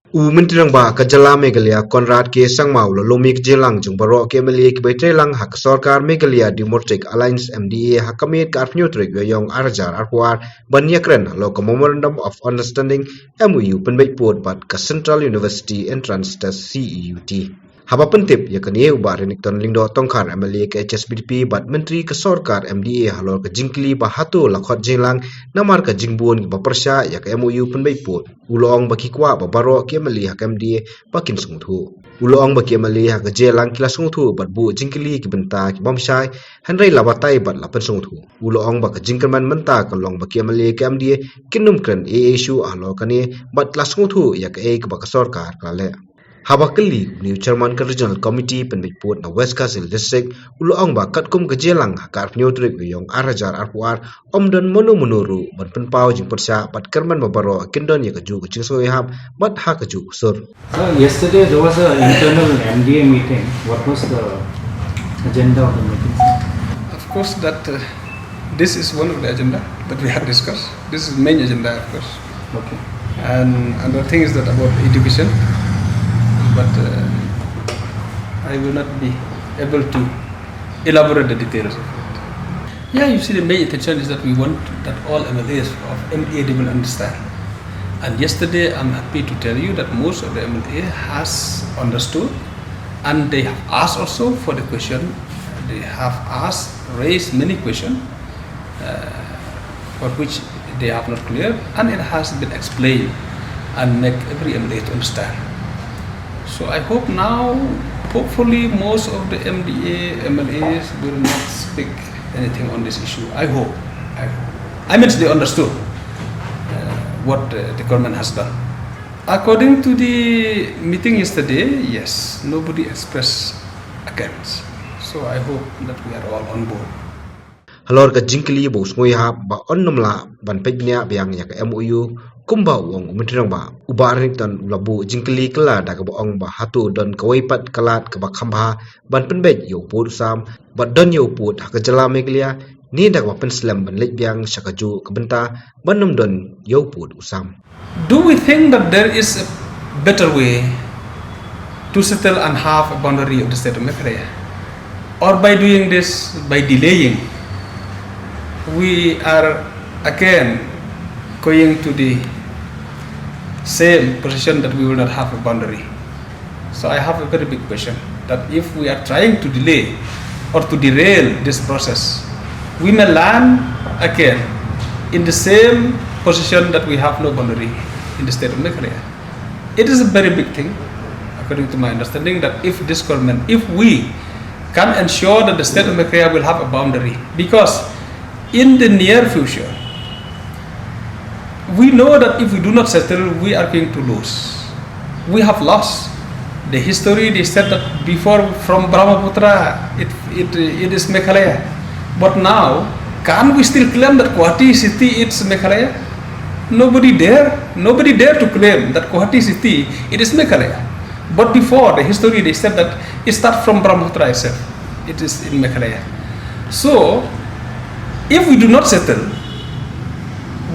Mentirang ba kajala Megalia Konrad ke Sangmau lo lomik jelang jung baro ke MLA ke betrelang hak sarkar Megalia Democratic Alliance MDA hakamit ka arfnyotrik yong arjar arwar banyakren lo ka Memorandum of Understanding MoU pynbeit pot bat ka Central University Entrance Test CEUT. Haba pentip ya kanie uba renikton lingdo tongkar MLA ke HSBDP bat menteri ke sarkar MDA halor ke jingkli ba hatu lakhot jelang namar ka jingbun ba persya ya ke MoU pynbeit pot ulong baki kwa ba baro ke MLA hak MDA bakin sungthu ulong baki MLA hak jelang kila sungthu bat bu jingkli ki benta ki bomsai hanrai labatai bat lapan sungthu ulong ba ka jingkerman menta ka long baki MLA ke MDA kinum kren issue halor kanie bat la sungthu ya ke ba ka sarkar kale Habakali, new chairman ke regional committee pynbeit pot na West Kasil district uloong ba katkum ke jelang hakar pnyotrik yong arajar arpuar omdon mono ban penpau jing persya pat kerman mabaro kindon ya keju ke chingso yahap bat ha keju sur. So yesterday there was an internal MDA meeting. What was the agenda of the meeting? Of course that this is one of the agenda that we have discussed. This is the main agenda, of course. Okay. And another thing is that about education. But I will not be able to elaborate the details of it. Yeah, you see, the main intention is that we want that all MLAs of MDA they will understand. And yesterday, I'm happy to tell you that most of the MLA has understood, and they have asked also for the question. They have raised many questions for which they have not clear, and it has been explained and make every MLA to understand. So I hope now, hopefully most of the MDA, MLAs will not speak anything on this issue. I hope. I mean, they understood what the government has done. According to the meeting yesterday, yes, nobody expressed against. So I hope that we are all on board. Halor ka jingkli bo sngoi ha ba onnomla ban pegnya biang ya ka MOU kumba wong mentirang ba uba renikton labu jingkli kala da ka ong ba hatu don kawai pat kalat ka ba khamba ban penbet yo put sam ba don yo put ha ka jala meglia ni da ba pen slam ban lek biang sakaju ka benta banum don yo put usam. Do we think that there is a better way to settle and have a boundary of the state of MLA? Or by doing this, by delaying, we are again going to the same position that we will not have a boundary. So I have a very big question that if we are trying to delay or to derail this process, we may land again in the same position that we have no boundary in the state of Meghalaya. It is a very big thing, according to my understanding, that if this government, if we can ensure that the state of Meghalaya will have a boundary, because in the near future, we know that if we do not settle, we are going to lose. We have lost. The history, they said that before from Brahmaputra, it is Meghalaya. But now, can we still claim that Guwahati city is Meghalaya? Nobody dare to claim that Guwahati city, it is Meghalaya. But before, the history, they said that it starts from Brahmaputra itself. It is in Meghalaya. So, if we do not settle,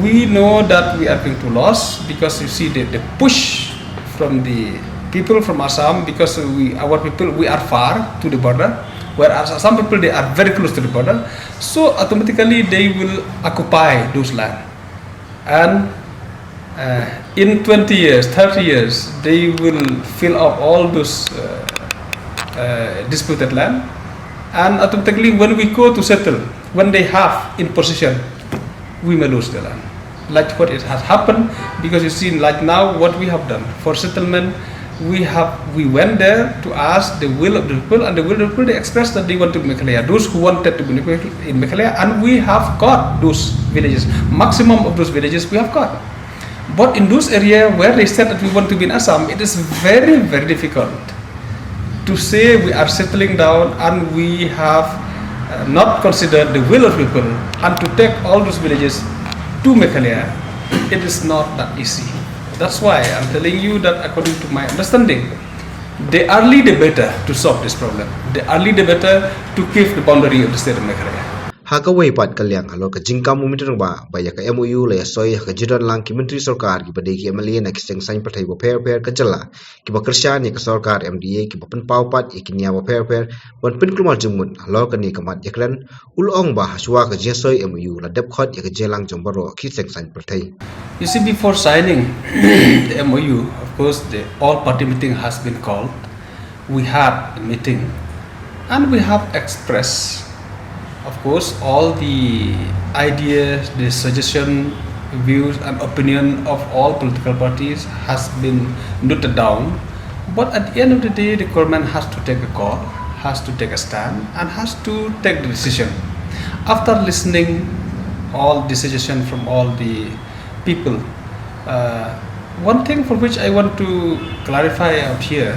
we know that we are going to lose, because you see the push from the people from Assam, because our people, we are far to the border, whereas some people, they are very close to the border. So automatically they will occupy those land, and in 20 years, 30 years, they will fill up all those disputed land, and automatically when we go to settle, when they have in possession, we may lose the land. Like what it has happened, because you see, like now, what we have done for settlement, we went there to ask the will of the people, and the will of the people, they expressed that they want to be Meghalaya, those who wanted to be in Meghalaya, and we have got those villages. Maximum of those villages we have got. But in those areas where they said that we want to be in Assam, it is very, very difficult to say we are settling down and we have not considered the will of people, and to take all those villages to Meghalaya, it is not that easy. That's why I'm telling you that according to my understanding, the early the better to solve this problem. The early the better to keep the boundary of the state of Meghalaya. haka wei pat kalyang alor ka jingkam mumitrang ba ya ka MoU le soi haka jiran lang ki menteri sarkar ki bade ki MLA na kiseng sain pathai bo pher ka jala ki ba kersya ni ka sarkar MDA ki ba pen pau pat ikinya bo pher wan pin klumar jungmun alor ka ni kamat yakran ulong ba haswa ka jesoi MoU la dep khot ya ka jelang jombaro ki seng sain pathai. You see, before signing the MoU, of course, the all party meeting has been called. We had a meeting and we have expressed, of course, all the ideas, the suggestion, views and opinion of all political parties has been noted down. But at the end of the day, the government has to take a call, has to take a stand and has to take the decision. After listening all the suggestions from all the people, one thing for which I want to clarify out here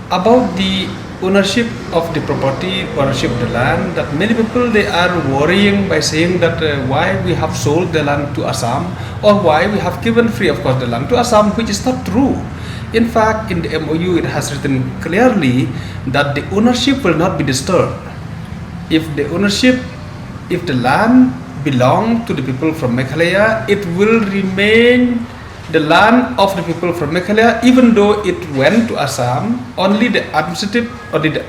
about the ownership of the property, ownership of the land, that many people they are worrying by saying that why we have sold the land to Assam or why we have given free of course the land to Assam, which is not true. In fact, in the MoU it has written clearly that the ownership will not be disturbed. If the land belong to the people from Meghalaya, it will remain the land of the people from Meghalaya, even though it went to Assam. Only the administrative or the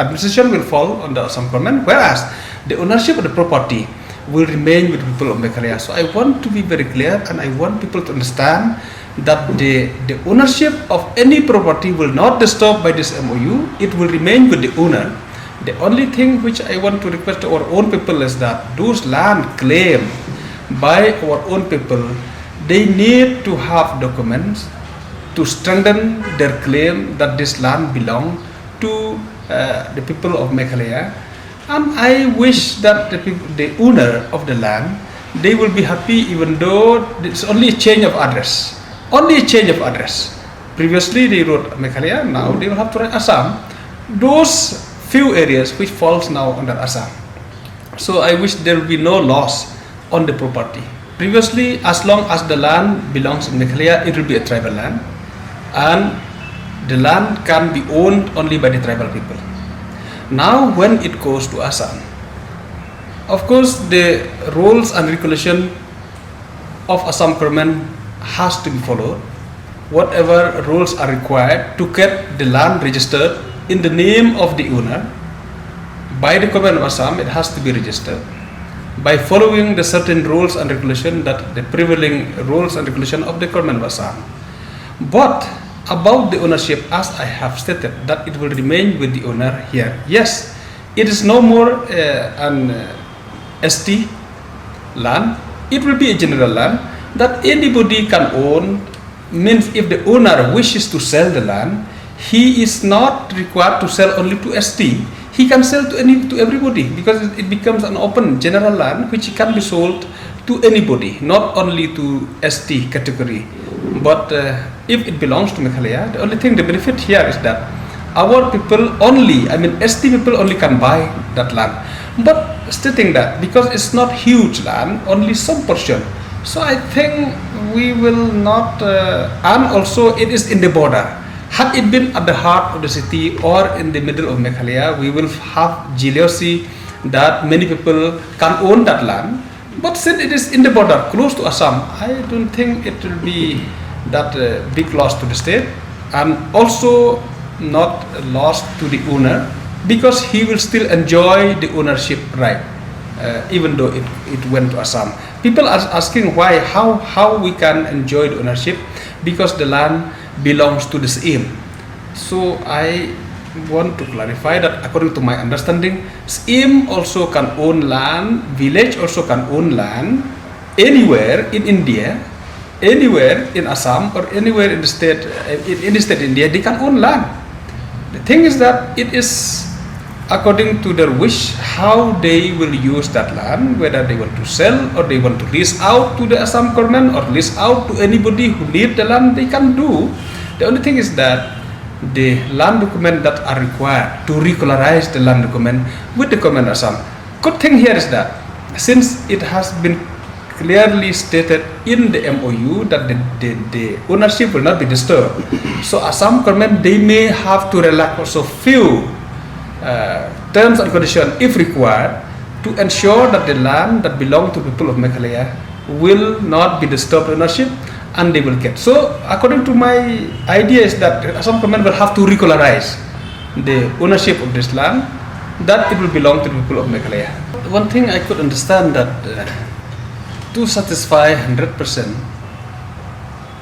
administration will fall on the Assam government, whereas the ownership of the property will remain with the people of Meghalaya. So I want to be very clear, and I want people to understand that the ownership of any property will not disturb by this MoU. It will remain with the owner. The only thing which I want to request to our own people is that those land claimed by our own people, they need to have documents to strengthen their claim that this land belongs to the people of Meghalaya. And I wish that the owner of the land, they will be happy even though it's only a change of address. Only a change of address. Previously they wrote Meghalaya, now they will have to write Assam. Those few areas which falls now under Assam. So I wish there will be no loss on the property. Previously, as long as the land belongs in Meghalaya, it will be a tribal land, and the land can be owned only by the tribal people. Now when it goes to Assam, of course the rules and regulation of Assam government has to be followed. Whatever rules are required to get the land registered in the name of the owner by the government of Assam, it has to be registered by following the certain rules and regulation, that the prevailing rules and regulation of the government of Assam. But about the ownership, as I have stated, that it will remain with the owner here. Yes, it is no more an ST land. It will be a general land that anybody can own. Means if the owner wishes to sell the land, he is not required to sell only to ST. He can sell to everybody, because it becomes an open general land which can be sold to anybody, not only to ST category. But if it belongs to Meghalaya, the only thing, the benefit here is that our people only, ST people only can buy that land. But stating that, because it's not huge land, only some portion. So I think we will not, and also it is in the border. Had it been at the heart of the city or in the middle of Meghalaya, we will have jealousy that many people can own that land. But since it is in the border, close to Assam, I don't think it will be that big loss to the state, and also not a loss to the owner, because he will still enjoy the ownership right, even though it went to Assam. People are asking why, how we can enjoy the ownership, because the land belongs to the SIM. So I want to clarify that according to my understanding, SIM also can own land, village also can own land anywhere in India, anywhere in Assam, or anywhere in the state, in the state India, they can own land. The thing is that it is according to their wish how they will use that land, whether they want to sell or they want to lease out to the Assam government or lease out to anybody who need the land, they can do. The only thing is that the land document that are required to regularize the land document with the government of Assam. Good thing here is that since it has been clearly stated in the MoU that the ownership will not be disturbed, so Assam government, they may have to relax also few terms and conditions if required to ensure that the land that belong to people of Meghalaya will not be disturbed ownership and they will get. So according to my idea is that Assam government will have to regularize the ownership of this land, that it will belong to the people of Meghalaya. One thing I could understand that to satisfy 100%,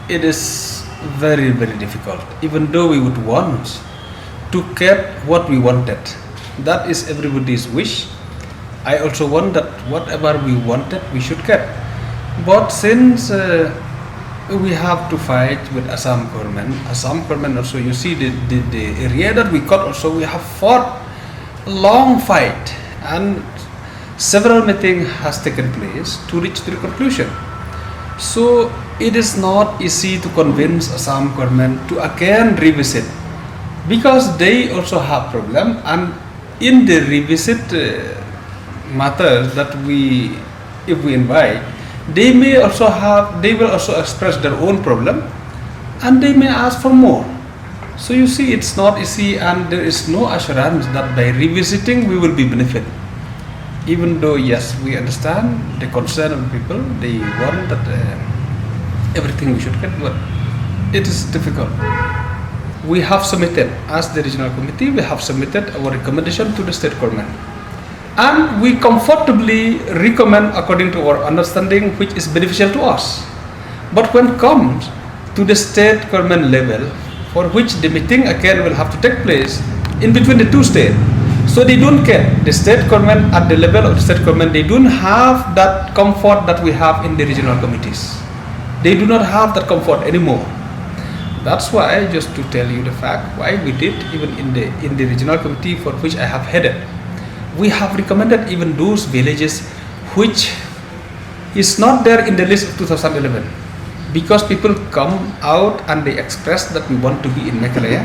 it is very, very difficult. Even though we would want to get what we wanted, that is everybody's wish. I also want that whatever we wanted, we should get. But since we have to fight with Assam government also, you see the area that we got also, we have fought a long fight and several meetings has taken place to reach the conclusion. So it is not easy to convince Assam government to again revisit, because they also have problem, and in the revisit matters that if we invite, they will also express their own problem and they may ask for more. So you see, it's not easy, and there is no assurance that by revisiting we will be benefited. Even though, yes, we understand the concern of people, they want that everything we should get, but it is difficult. We have submitted, as the regional committee, we have submitted our recommendation to the state government. And we comfortably recommend according to our understanding, which is beneficial to us. But when it comes to the state government level, for which the meeting again will have to take place in between the two states, so they don't get the state government at the level of the state government, they don't have that comfort that we have in the regional committees. They do not have that comfort anymore. That's why, just to tell you the fact, why we did, even in the regional committee for which I have headed, we have recommended even those villages which is not there in the list of 2011, because people come out and they express that we want to be in Meghalaya.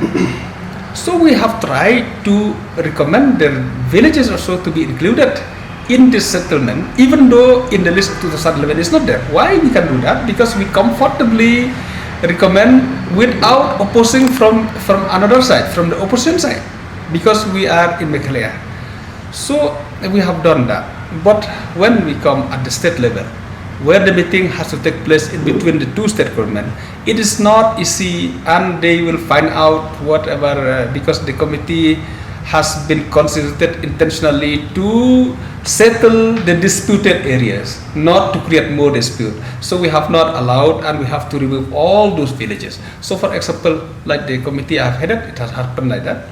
So we have tried to recommend their villages also to be included in this settlement, even though in the list of 2011 is not there. Why we can do that? Because we comfortably recommend without opposing from another side, from the opposition side, because we are in Meghalaya. So we have done that. But when we come at the state level, where the meeting has to take place in between the two state government, it is not easy, and they will find out whatever, because the committee has been constituted intentionally to settle the disputed areas, not to create more dispute. So we have not allowed, and we have to remove all those villages. So for example, like the committee I have headed, it has happened like that.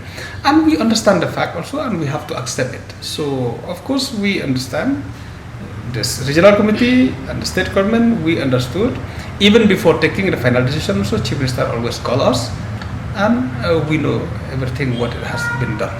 And we understand the fact also, and we have to accept it. So of course we understand this regional committee and the state government, we understood. Even before taking the final decision also, Chief Minister always call us, and we know everything what has been done.